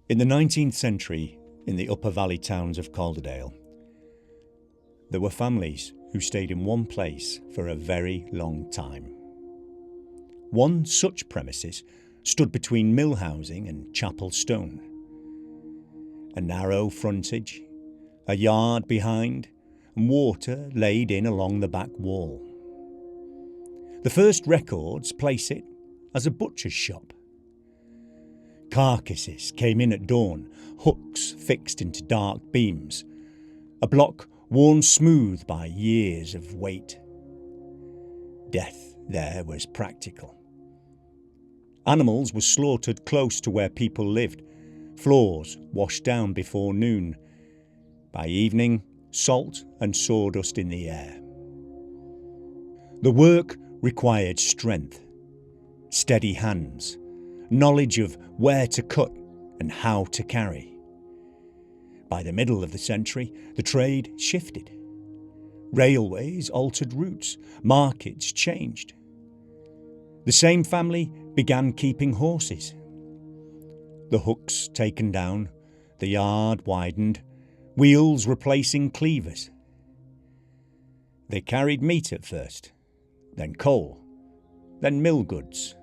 In the 19th century, in the upper valley towns of Calderdale, there were families who stayed in one place for a very long time. One such premises stood between mill housing and chapel stone. A narrow frontage, a yard behind, and water laid in along the back wall. The first records place it as a butcher's shop. Carcasses came in at dawn, hooks fixed into dark beams, a block worn smooth by years of weight. Death there was practical. Animals were slaughtered close to where people lived, floors washed down before noon. By evening, salt and sawdust in the air. The work required strength, steady hands, knowledge of where to cut and how to carry. By the middle of the century, the trade shifted. Railways altered routes, markets changed. The same family began keeping horses. The hooks taken down, the yard widened, wheels replacing cleavers. They carried meat at first, then coal, then mill goods.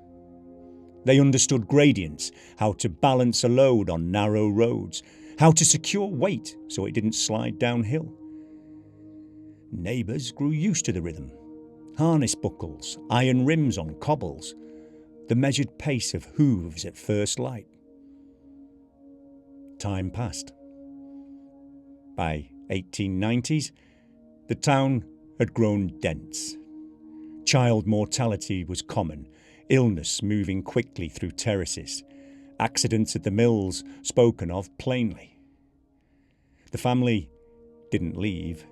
They understood gradients, how to balance a load on narrow roads, how to secure weight so it didn't slide downhill. Neighbours grew used to the rhythm. Harness buckles, iron rims on cobbles, the measured pace of hooves at first light. Time passed. By 1890s, the town had grown dense. Child mortality was common, illness moving quickly through terraces, accidents at the mills spoken of plainly. The family didn't leave.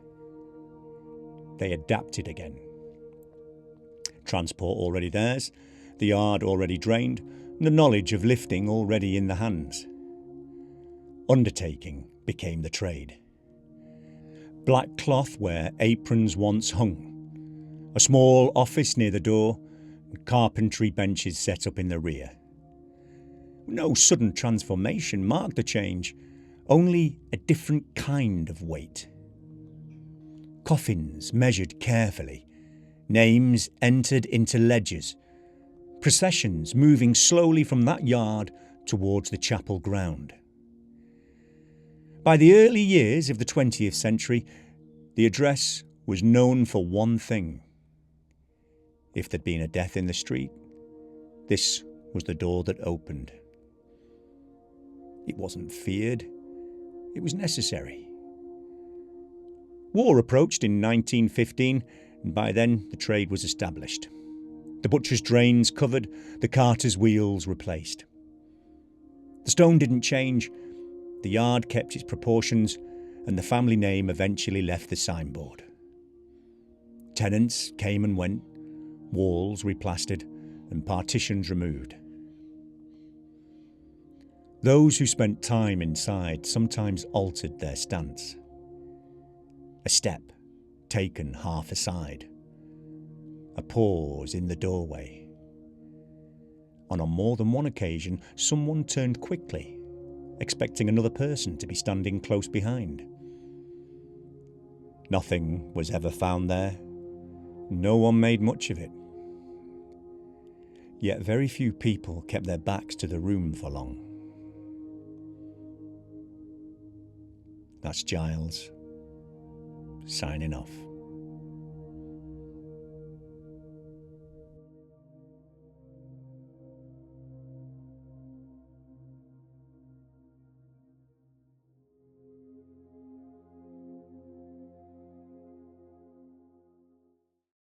They adapted again. Transport already theirs, the yard already drained, and the knowledge of lifting already in the hands. Undertaking became the trade. Black cloth where aprons once hung, a small office near the door, and carpentry benches set up in the rear. No sudden transformation marked the change, only a different kind of weight. Coffins measured carefully, names entered into ledgers, processions moving slowly from that yard towards the chapel ground. By the early years of the 20th century, the address was known for one thing. If there'd been a death in the street, this was the door that opened. It wasn't feared, it was necessary. War approached in 1915, and by then the trade was established. The butcher's drains covered, the carter's wheels replaced. The stone didn't change, the yard kept its proportions, and the family name eventually left the signboard. Tenants came and went, walls replastered, and partitions removed. Those who spent time inside sometimes altered their stance. A step taken half aside, a pause in the doorway. And on more than one occasion, someone turned quickly, expecting another person to be standing close behind. Nothing was ever found there. No one made much of it. Yet very few people kept their backs to the room for long. That's Giles, signing off.